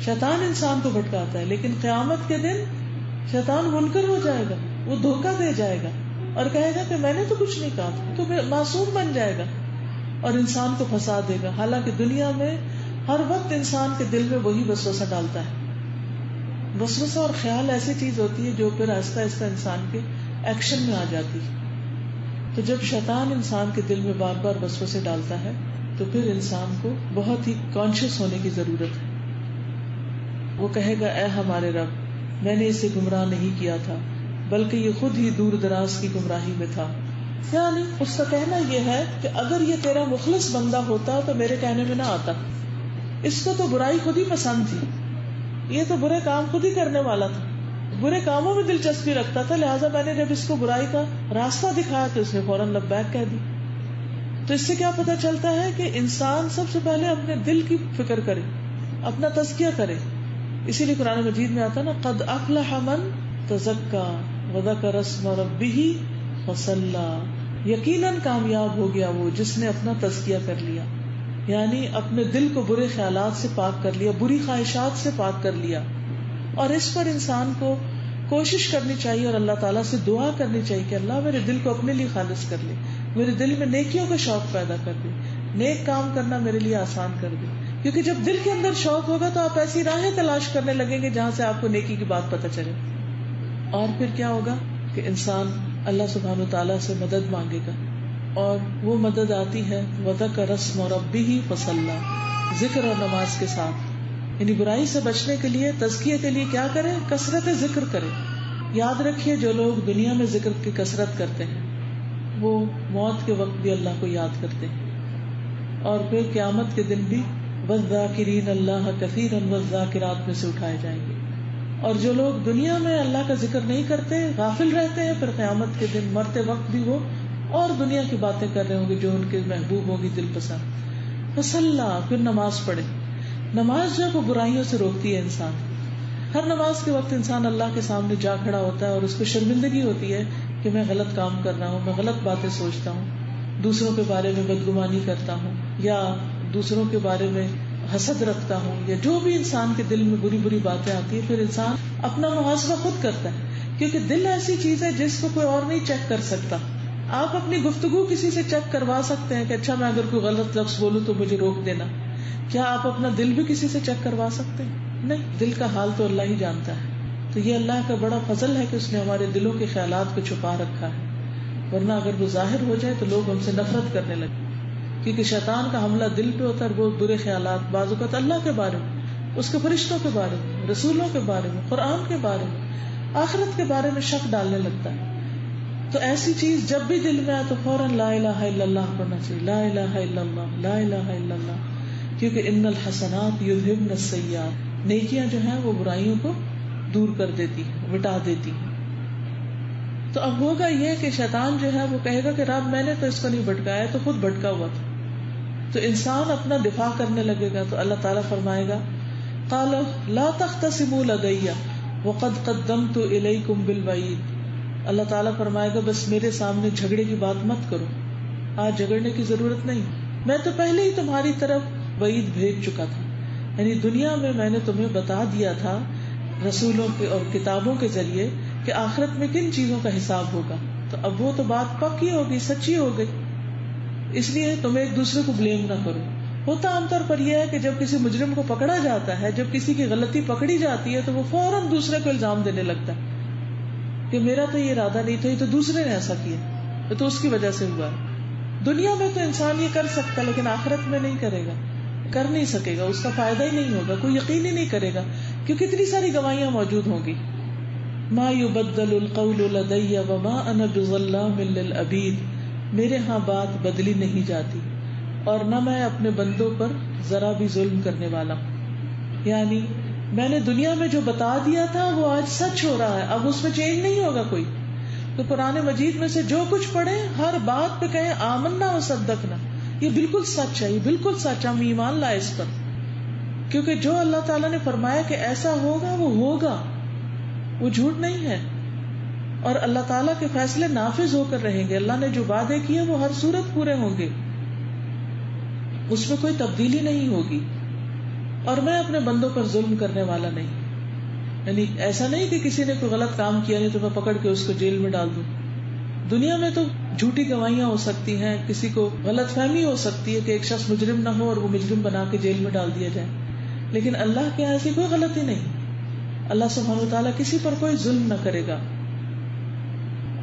شیطان انسان کو بھٹکاتا ہے، لیکن قیامت کے دن شیطان منکر ہو جائے گا، وہ دھوکہ دے جائے گا اور کہے گا کہ میں نے تو کچھ نہیں کہا تھا، تو معصوم بن جائے گا اور انسان کو پھنسا دے گا. حالانکہ دنیا میں ہر وقت انسان کے دل میں وہی وسوسہ ڈالتا ہے. وسوسہ اور خیال ایسی چیز ہوتی ہے جو پھر آہستہ آہستہ انسان کے ایکشن میں آ جاتی ہے. تو جب شیطان انسان کے دل میں بار بار وسوسے ڈالتا ہے تو پھر انسان کو بہت ہی کانشیس ہونے کی ضرورت ہے. وہ کہے گا، اے ہمارے رب، میں نے اسے گمراہ نہیں کیا تھا بلکہ یہ خود ہی دور دراز کی گمراہی میں تھا. یعنی اس کا کہنا یہ ہے کہ اگر یہ تیرا مخلص بندہ ہوتا تو میرے کہنے میں نہ آتا. اس کو تو برائی خود ہی پسند تھی، یہ تو برے کام خود ہی کرنے والا تھا، برے کاموں میں دلچسپی رکھتا تھا، لہٰذا میں نے جب اس کو برائی کا راستہ دکھایا تو اس نے فوراً لبیک کہہ دی. تو اس سے کیا پتہ چلتا ہے کہ انسان سب سے پہلے اپنے دل کی فکر کرے، اپنا تزکیہ کرے. اسی لیے قرآن مجید میں آتا نا، قد افلح من تزکا وذکر اسم ربہ فصلی. یقیناً کامیاب ہو گیا وہ جس نے اپنا تزکیہ کر لیا، یعنی اپنے دل کو برے خیالات سے پاک کر لیا، بری خواہشات سے پاک کر لیا. اور اس پر انسان کو کوشش کرنی چاہیے اور اللہ تعالیٰ سے دعا کرنی چاہیے کہ اللہ میرے دل کو اپنے لیے خالص کر لے، میرے دل میں نیکیوں کا شوق پیدا کر دے، نیک کام کرنا میرے لیے آسان کر دے. کیونکہ جب دل کے اندر شوق ہوگا تو آپ ایسی راہیں تلاش کرنے لگیں گے جہاں سے آپ کو نیکی کی بات پتہ چلے. اور پھر کیا ہوگا کہ انسان اللہ سبحانہ وتعالیٰ سے مدد مانگے گا، اور وہ مدد آتی ہے وذکر اسم ربہ فصلی، ذکر اور نماز کے ساتھ. یعنی برائی سے بچنے کے لیے، تزکیے کے لیے کیا کریں؟ کثرت ذکر کریں. یاد رکھیے جو لوگ دنیا میں ذکر کی کثرت کرتے ہیں وہ موت کے وقت بھی اللہ کو یاد کرتے ہیں، اور پھر قیامت کے دن بھی والذاکرین اللہ کثیرا والذاکرات میں سے اٹھائے جائیں گے. اور جو لوگ دنیا میں اللہ کا ذکر نہیں کرتے، غافل رہتے ہیں، پھر قیامت کے دن مرتے وقت بھی وہ اور دنیا کی باتیں کر رہے ہوں گے جو ان کے محبوب ہوگی، دل پسند. فصلی، پھر نماز پڑھے. نماز جو ہے وہ برائیوں سے روکتی ہے انسان. ہر نماز کے وقت انسان اللہ کے سامنے جا کھڑا ہوتا ہے اور اس کو شرمندگی ہوتی ہے کہ میں غلط کام کر رہا ہوں، میں غلط باتیں سوچتا ہوں، دوسروں کے بارے میں بدگمانی کرتا ہوں، یا دوسروں کے بارے میں حسد رکھتا ہوں، یا جو بھی انسان کے دل میں بری بری باتیں آتی ہیں. پھر انسان اپنا محاسبہ خود کرتا ہے، کیونکہ دل ایسی چیز ہے جس کو کوئی اور نہیں چیک کر سکتا. آپ اپنی گفتگو کسی سے چیک کروا سکتے ہیں کہ اچھا میں اگر کوئی غلط لفظ بولوں تو مجھے روک دینا. کیا آپ اپنا دل بھی کسی سے چیک کروا سکتے ہیں؟ نہیں. دل کا حال تو اللہ ہی جانتا ہے. تو یہ اللہ کا بڑا فضل ہے کہ اس نے ہمارے دلوں کے خیالات کو چھپا رکھا ہے، ورنہ اگر وہ ظاہر ہو جائے تو لوگ ہم سے نفرت کرنے لگے. کیونکہ شیطان کا حملہ دل پہ ہوتا ہے، وہ برے خیالات بعض اوقات اللہ کے بارے میں، اس کے فرشتوں کے بارے میں، رسولوں کے بارے میں، قرآن کے بارے میں، آخرت کے بارے میں شک ڈالنے لگتا ہے. تو ایسی چیز جب بھی دل میں آئے تو فوراً لا الہ الا اللہ پڑھنا چاہیے. لا الہ الا اللہ، لا الہ الا اللہ. کیونکہ ان الحسنات یذہبن السیئات، نیکیاں جو ہیں وہ برائیوں کو دور کر دیتی ہیں، مٹا دیتی ہیں. تو اب ہوگا یہ کہ شیطان جو ہے وہ کہے گا کہ رب میں نے تو اس کو نہیں بھٹکایا، تو خود بھٹکا ہوا تھا. تو انسان اپنا دفاع کرنے لگے گا تو اللہ تعالیٰ فرمائے گا قال لا تختصموا لدی وقد قدمت الیکم بالوعید. اللہ تعالیٰ فرمائے گا بس میرے سامنے جھگڑے کی بات مت کرو، آج جھگڑنے کی ضرورت نہیں، میں تو پہلے ہی تمہاری طرف وعید بھیج چکا تھا. یعنی دنیا میں نے تمہیں بتا دیا تھا رسولوں کے اور کتابوں کے ذریعے کہ آخرت میں کن چیزوں کا حساب ہوگا. تو اب وہ تو بات پکی ہوگی، سچی ہو گئی. اس لیے تم ایک دوسرے کو بلیم نہ کرو. ہوتا عام طور پر یہ ہے کہ جب کسی مجرم کو پکڑا جاتا ہے، جب کسی کی غلطی پکڑی جاتی ہے تو وہ فوراً دوسرے کو الزام دینے لگتا ہے کہ میرا تو یہ ارادہ نہیں تھا، یہ تو دوسرے نے ایسا کیا، تو اس کی وجہ سے ہوا ہے. دنیا میں تو انسان یہ کر سکتا لیکن آخرت میں نہیں کرے گا، کر نہیں سکے گا، اس کا فائدہ ہی نہیں ہوگا، کوئی یقین ہی نہیں کرے گا کیونکہ اتنی ساری گواہیاں موجود ہوں گی. ما یبدل القول لدی وما انا بظلام للعبید، میرے ہاں بات بدلی نہیں جاتی اور نہ میں اپنے بندوں پر ذرا بھی ظلم کرنے والا ہوں. یعنی میں نے دنیا میں جو بتا دیا تھا وہ آج سچ ہو رہا ہے، اب اس میں چینج نہیں ہوگا کوئی. تو قرآن مجید میں سے جو کچھ پڑھے ہر بات پہ کہیں آمنا و صدقنا، یہ بالکل سچ ہے، یہ بالکل سچ، ہم ایمان لائے اس پر. کیونکہ جو اللہ تعالیٰ نے فرمایا کہ ایسا ہوگا وہ ہوگا، وہ جھوٹ نہیں ہے. اور اللہ تعالیٰ کے فیصلے نافذ ہو کر رہیں گے. اللہ نے جو وعدے کیے وہ ہر صورت پورے ہوں گے، اس میں کوئی تبدیلی نہیں ہوگی. اور میں اپنے بندوں پر ظلم کرنے والا نہیں. یعنی ایسا نہیں کہ کسی نے کوئی غلط کام کیا نہیں تو میں پکڑ کے اس کو جیل میں ڈال دوں. دنیا میں تو جھوٹی گواہیاں ہو سکتی ہیں، کسی کو غلط فہمی ہو سکتی ہے کہ ایک شخص مجرم نہ ہو اور وہ مجرم بنا کے جیل میں ڈال دیا جائے، لیکن اللہ کے یہاں ایسی کوئی غلطی نہیں. اللہ سبحانہ وتعالیٰ کسی پر کوئی ظلم نہ کرے گا.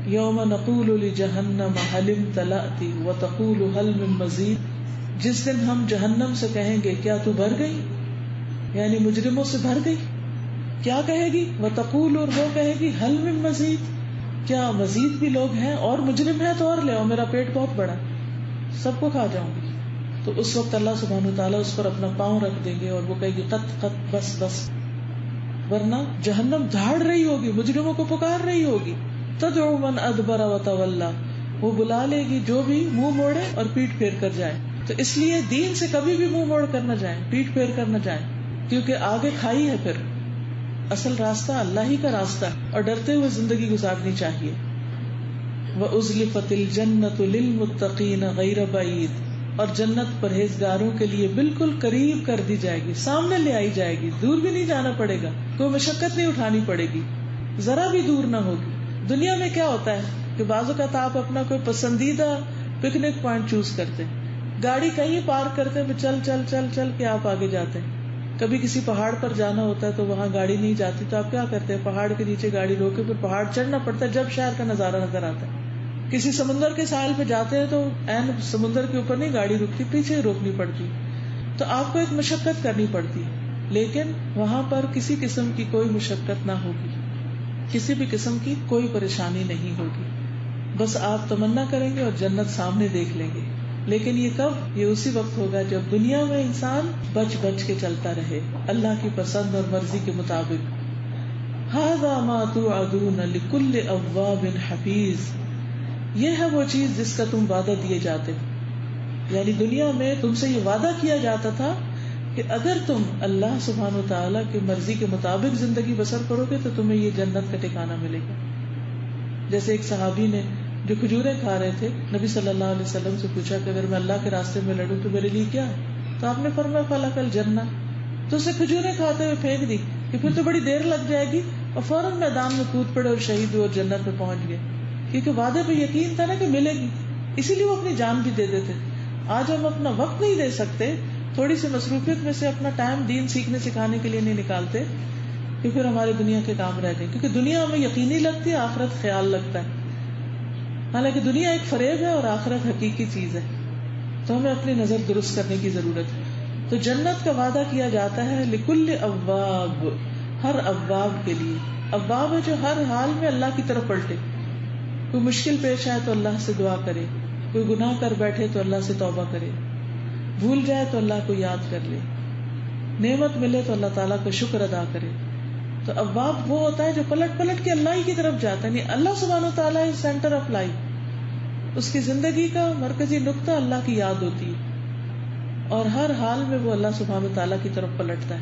یوم نقول لجہنم حل امتلأت وتقول حل من مزید، جس دن ہم جہنم سے کہیں گے کیا تو بھر گئی، یعنی مجرموں سے بھر گئی. کیا کہے گی؟ وتقول، اور وہ کہے گی حل من مزید، کیا مزید بھی لوگ ہیں اور مجرم ہیں تو اور لے آؤ، میرا پیٹ بہت بڑا، سب کو کھا جاؤں گی. تو اس وقت اللہ سبحانہ وتعالیٰ اس پر اپنا پاؤں رکھ دیں گے اور وہ کہے گی قط قط، بس بس. ورنہ جہنم دھاڑ رہی ہوگی، مجرموں کو پکار رہی ہوگی. تدعو من ادبر وتولى، وہ بلا لے گی جو بھی منہ موڑے اور پیٹ پھیر کر جائے. تو اس لیے دین سے کبھی بھی منہ موڑ کر نہ جائیں، پیٹ پھیر کر نہ جائیں، کیونکہ آگے کھائی ہے. پھر اصل راستہ اللہ ہی کا راستہ ہے اور ڈرتے ہوئے زندگی گزارنی چاہیے. وَأُزْلِفَتِ الْجَنَّةُ لِلْمُتَّقِينَ غَيْرَ بَعِيدٍ، اور جنت پرہیزگاروں کے لیے بالکل قریب کر دی جائے گی، سامنے لے آئی جائے گی، دور بھی نہیں جانا پڑے گا، کوئی مشقت نہیں اٹھانی پڑے گی، ذرا بھی دور نہ ہوگی. دنیا میں کیا ہوتا ہے کہ بعض اوقات آپ اپنا کوئی پسندیدہ پکنک پوائنٹ چوز کرتے ہیں، گاڑی کہیں پارک کرتے ہیں، چل چل چل چل کے آپ آگے جاتے ہیں. کبھی کسی پہاڑ پر جانا ہوتا ہے تو وہاں گاڑی نہیں جاتی تو آپ کیا کرتے ہیں، پہاڑ کے نیچے گاڑی روکے پھر پہاڑ چڑھنا پڑتا ہے جب شہر کا نظارہ نظر آتا ہے. کسی سمندر کے ساحل پہ جاتے ہیں تو عین سمندر کے اوپر نہیں گاڑی رکتی، پیچھے روکنی پڑتی. تو آپ کو ایک مشقت کرنی پڑتی، لیکن وہاں پر کسی قسم کی کوئی مشقت نہ ہوگی، کسی بھی قسم کی کوئی پریشانی نہیں ہوگی. بس آپ تمنا کریں گے اور جنت سامنے دیکھ لیں گے. لیکن یہ کب؟ یہ اسی وقت ہوگا جب دنیا میں انسان بچ بچ کے چلتا رہے اللہ کی پسند اور مرضی کے مطابق. ھذا ما توعدون لکل اواب حفیظ، یہ ہے وہ چیز جس کا تم وعدہ دیے جاتے ہو. یعنی دنیا میں تم سے یہ وعدہ کیا جاتا تھا کہ اگر تم اللہ سبحانہ وتعالیٰ کی مرضی کے مطابق زندگی بسر کرو گے تو تمہیں یہ جنت کا ٹھکانہ ملے گا. جیسے ایک صحابی نے جو کھجوریں کھا رہے تھے، نبی صلی اللہ علیہ وسلم سے پوچھا کہ اگر میں اللہ کے راستے میں لڑوں تو میرے لیے کیا ہے؟ تو آپ نے فرمایا فلک الجنہ. تو اسے کھجوریں کھاتے ہوئے پھینک دی کہ پھر تو بڑی دیر لگ جائے گی، اور فوراً میدان میں کود پڑے اور شہید ہوئے اور جنت میں پہنچ گئے، کیونکہ وعدے پہ یقین تھا نا کہ ملے گی، اسی لیے وہ اپنی جان بھی دے دیتے. آج ہم اپنا وقت نہیں دے سکتے، تھوڑی سی مصروفیت میں سے اپنا ٹائم دین سیکھنے سکھانے کے لیے نہیں نکالتے کہ پھر ہمارے دنیا کے کام رہ گئے. کیونکہ دنیا ہمیں یقینی لگتی ہے، آخرت خیال لگتا ہے. حالانکہ دنیا ایک فریب ہے اور آخرت حقیقی چیز ہے. تو ہمیں اپنی نظر درست کرنے کی ضرورت ہے. تو جنت کا وعدہ کیا جاتا ہے لکل اواب، ہر اواب کے لیے. اواب ہے جو ہر حال میں اللہ کی طرف پلٹے. کوئی مشکل پیش آئے تو اللہ سے دعا کرے، کوئی گناہ کر بیٹھے تو اللہ سے توبہ کرے، بھول جائے تو اللہ کو یاد کر لے، نعمت ملے تو اللہ تعالیٰ کا شکر ادا کرے. تو اواب وہ ہوتا ہے جو پلٹ پلٹ کے اللہ ہی کی طرف جاتا ہے. یعنی اللہ سبحانہ وتعالیٰ از سینٹر آف لائف، اس کی زندگی کا مرکزی نقطہ اللہ کی یاد ہوتی ہے اور ہر حال میں وہ اللہ سبحانہ وتعالیٰ کی طرف پلٹتا ہے.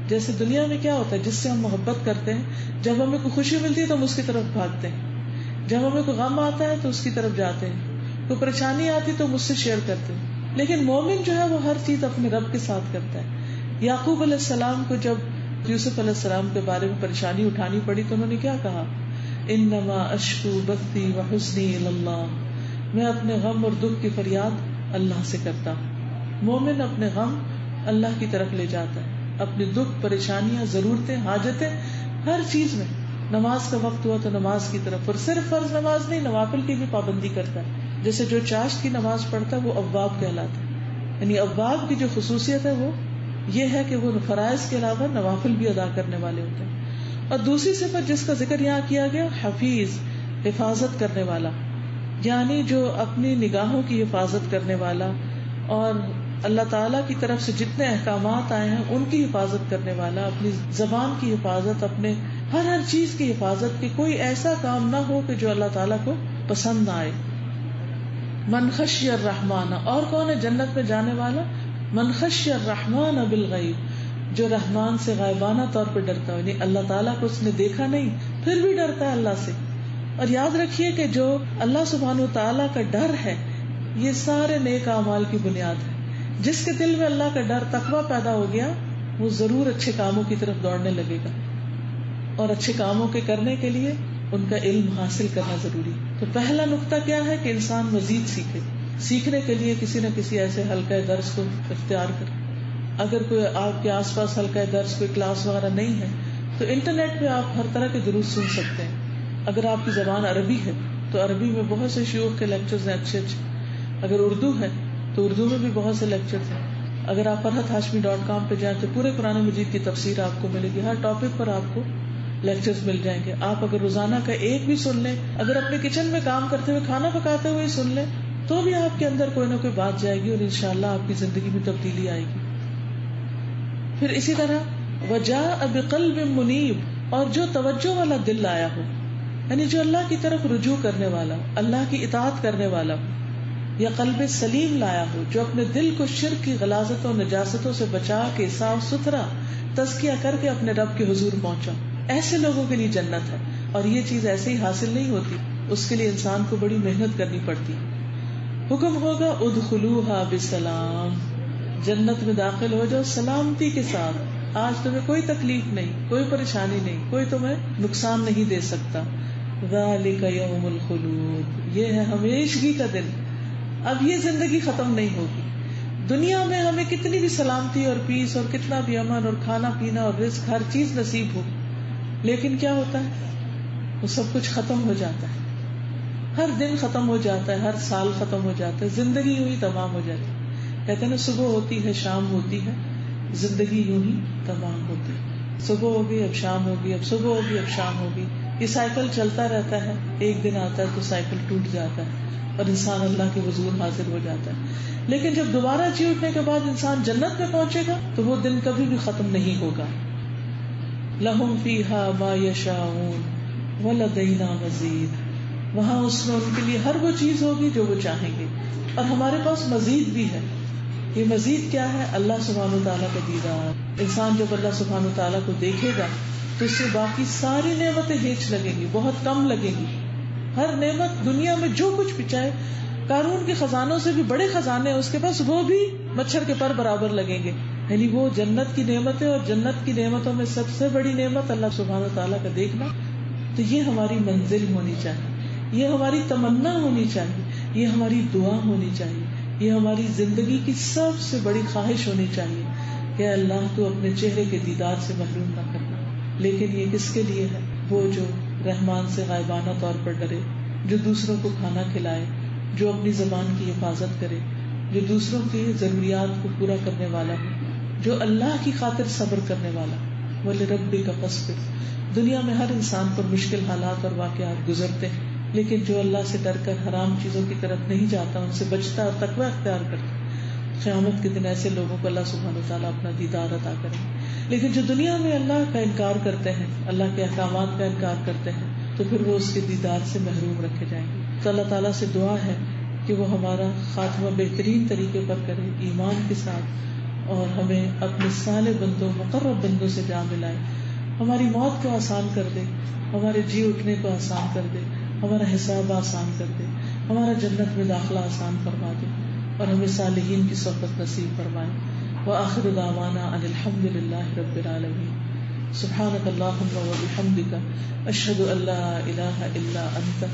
جیسے دنیا میں کیا ہوتا ہے، جس سے ہم محبت کرتے ہیں، جب ہمیں کوئی خوشی ملتی ہے تو ہم اس کی طرف بھاگتے ہیں، جب ہمیں کوئی غم آتا ہے تو اس کی طرف جاتے ہیں، کوئی پریشانی آتی تو ہم اس سے شیئر کرتے ہیں. لیکن مومن جو ہے وہ ہر چیز اپنے رب کے ساتھ کرتا ہے. یعقوب علیہ السلام کو جب یوسف علیہ السلام کے بارے میں پریشانی اٹھانی پڑی تو انہوں نے کیا کہا؟ انما اشکو بثی وحزنی الی اللہ، میں اپنے غم اور دکھ کی فریاد اللہ سے کرتا ہوں. مومن اپنے غم اللہ کی طرف لے جاتا ہے، اپنے دکھ، پریشانیاں، ضرورتیں، حاجتیں، ہر چیز میں. نماز کا وقت ہوا تو نماز کی طرف، اور صرف فرض نماز نہیں، نوافل کی بھی پابندی کرتا ہے. جیسے جو چاشت کی نماز پڑھتا ہے وہ اواب کہلاتا ہے. یعنی اواب کی جو خصوصیت ہے وہ یہ ہے کہ وہ فرائض کے علاوہ نوافل بھی ادا کرنے والے ہوتے ہیں. اور دوسری صفت جس کا ذکر یہاں کیا گیا حفیظ، حفاظت کرنے والا، یعنی جو اپنی نگاہوں کی حفاظت کرنے والا اور اللہ تعالیٰ کی طرف سے جتنے احکامات آئے ہیں ان کی حفاظت کرنے والا، اپنی زبان کی حفاظت، اپنے ہر چیز کی حفاظت، کہ کوئی ایسا کام نہ ہو کہ جو اللہ تعالیٰ کو پسند نہ آئے. من خشی الرحمن، اور کون ہے جنت میں جانے والا؟ من خشی الرحمن بالغیب، جو رحمان سے غائبانہ طور پہ ڈرتا ہو، یعنی اللہ تعالیٰ کو اس نے دیکھا نہیں پھر بھی ڈرتا ہے اللہ سے. اور یاد رکھیے کہ جو اللہ سبحانہ وتعالیٰ کا ڈر ہے یہ سارے نیک اعمال کی بنیاد ہے. جس کے دل میں اللہ کا ڈر، تقویٰ پیدا ہو گیا، وہ ضرور اچھے کاموں کی طرف دوڑنے لگے گا، اور اچھے کاموں کے کرنے کے لیے ان کا علم حاصل کرنا ضروری. تو پہلا نقطہ کیا ہے کہ انسان مزید سیکھے. سیکھنے کے لیے کسی نہ کسی ایسے حلقہ درس کو اختیار کرے. اگر کوئی آپ کے آس پاس حلقہ درس، کوئی کلاس وغیرہ نہیں ہے تو انٹرنیٹ پہ آپ ہر طرح کے دروس سن سکتے ہیں. اگر آپ کی زبان عربی ہے تو عربی میں بہت سے شیوخ کے لیکچرز ہیں اچھے اچھے. اگر اردو ہے تو اردو میں بھی بہت سے لیکچرز ہیں. اگر آپ farhathashmi.com پہ جائیں تو پورے قرآن مجید کی تفسیر آپ کو ملے گی. ہر ٹاپک پر آپ کو لیکچرز مل جائیں گے. آپ اگر روزانہ کا ایک بھی سن لیں، اگر اپنے کچن میں کام کرتے ہوئے، کھانا پکاتے ہوئے سن لیں، تو بھی آپ کے اندر کوئی نہ کوئی بات جائے گی اور انشاءاللہ آپ کی زندگی میں تبدیلی آئے گی. پھر اسی طرح وجاء بقلب منیب، اور جو توجہ والا دل لایا ہو، یعنی جو اللہ کی طرف رجوع کرنے والا، اللہ کی اطاعت کرنے والا ہو، یا قلب سلیم لایا ہو جو اپنے دل کو شرک کی غلاظتوں نجاستوں سے بچا کے صاف ستھرا تزکیہ کر کے اپنے رب کے حضور پہنچا. ایسے لوگوں کے لیے جنت ہے. اور یہ چیز ایسے ہی حاصل نہیں ہوتی، اس کے لیے انسان کو بڑی محنت کرنی پڑتی. حکم ہوگا ادخلوها بسلام، جنت میں داخل ہو جاؤ سلامتی کے ساتھ. آج تمہیں کوئی تکلیف نہیں، کوئی پریشانی نہیں، کوئی تمہیں نقصان نہیں دے سکتا. ذالک یوم الخلود، یہ ہے ہمیشگی کا دن. اب یہ زندگی ختم نہیں ہوگی. دنیا میں ہمیں کتنی بھی سلامتی اور پیس اور کتنا بھی امن اور کھانا پینا اور رزق ہر چیز نصیب ہو، لیکن کیا ہوتا ہے؟ وہ سب کچھ ختم ہو جاتا ہے. ہر دن ختم ہو جاتا ہے، ہر سال ختم ہو جاتا ہے، زندگی یوں ہی تمام ہو جاتی ہے. کہتے ہیں نا صبح ہوتی ہے شام ہوتی ہے، زندگی یوں ہی تمام ہوتی ہے. صبح ہوگی اب شام ہوگی، اب صبح ہوگی اب شام ہوگی. یہ سائیکل چلتا رہتا ہے. ایک دن آتا ہے تو سائیکل ٹوٹ جاتا ہے اور انسان اللہ کے حضور حاضر ہو جاتا ہے. لیکن جب دوبارہ جی اٹھنے کے بعد انسان جنت میں پہنچے گا تو وہ دن کبھی بھی ختم نہیں ہوگا. لہم فیہا ما یشاؤون ولدینا مزید، وہاں اس میں ان کے لیے ہر وہ چیز ہوگی جو وہ چاہیں گے، اور ہمارے پاس مزید بھی ہے. یہ مزید کیا ہے؟ اللہ سبحانہ وتعالیٰ کا دیدار. انسان جب اللہ سبحانہ وتعالیٰ کو دیکھے گا تو اس سے باقی ساری نعمتیں ہیچ لگیں گی، بہت کم لگیں گی. ہر نعمت دنیا میں جو کچھ بھی، چاہے قارون کے خزانوں سے بھی بڑے خزانے ہیں اس کے پاس، وہ بھی مچھر کے پر برابر لگیں گے. یعنی وہ جنت کی نعمتیں، اور جنت کی نعمتوں میں سب سے بڑی نعمت اللہ سبحانہ وتعالیٰ کا دیکھنا. تو یہ ہماری منزل ہونی چاہیے، یہ ہماری تمنا ہونی چاہیے، یہ ہماری دعا ہونی چاہیے، یہ ہماری زندگی کی سب سے بڑی خواہش ہونی چاہیے کہ اللہ تو اپنے چہرے کے دیدار سے محروم نہ کرنا. لیکن یہ کس کے لیے ہے؟ وہ جو رحمان سے غائبانہ طور پر ڈرے، جو دوسروں کو کھانا کھلائے، جو اپنی زبان کی حفاظت کرے، جو دوسروں کی ضروریات کو پورا کرنے والا ہو، جو اللہ کی خاطر صبر کرنے والا. وَلِرَبِّكَ فَاصْبِرْ. دنیا میں ہر انسان پر مشکل حالات اور واقعات گزرتے ہیں، لیکن جو اللہ سے ڈر کر حرام چیزوں کی طرف نہیں جاتا، ان سے بچتا اور تقوی اختیار کرتا، قیامت کے دن ایسے لوگوں کو اللہ سبحانہ وتعالیٰ اپنا دیدار عطا کریں. لیکن جو دنیا میں اللہ کا انکار کرتے ہیں، اللہ کے احکامات کا انکار کرتے ہیں، تو پھر وہ اس کے دیدار سے محروم رکھے جائیں گے. تو اللہ تعالیٰ سے دعا ہے کہ وہ ہمارا خاتمہ بہترین طریقے پر کرے، ایمان کے ساتھ، اور ہمیں اپنے صالح بندوں، مقرب بندوں سے جا ملائے. ہماری موت کو آسان کر دے، ہمارے جی اٹھنے کو آسان کر دے، ہمارا حساب آسان کر دے، ہمارا جنت میں داخلہ آسان فرما دے، اور ہمیں صالحین کی صحبت نصیب فرمائے. وآخر دعوانا ان الحمد للہ رب العالمین. سبحانک اللہم وبحمدک، اشہد ان لا الہ الا انت،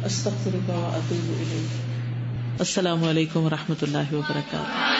استغفرک واتوب الیک. السلام علیکم ورحمۃ اللہ وبرکاتہ.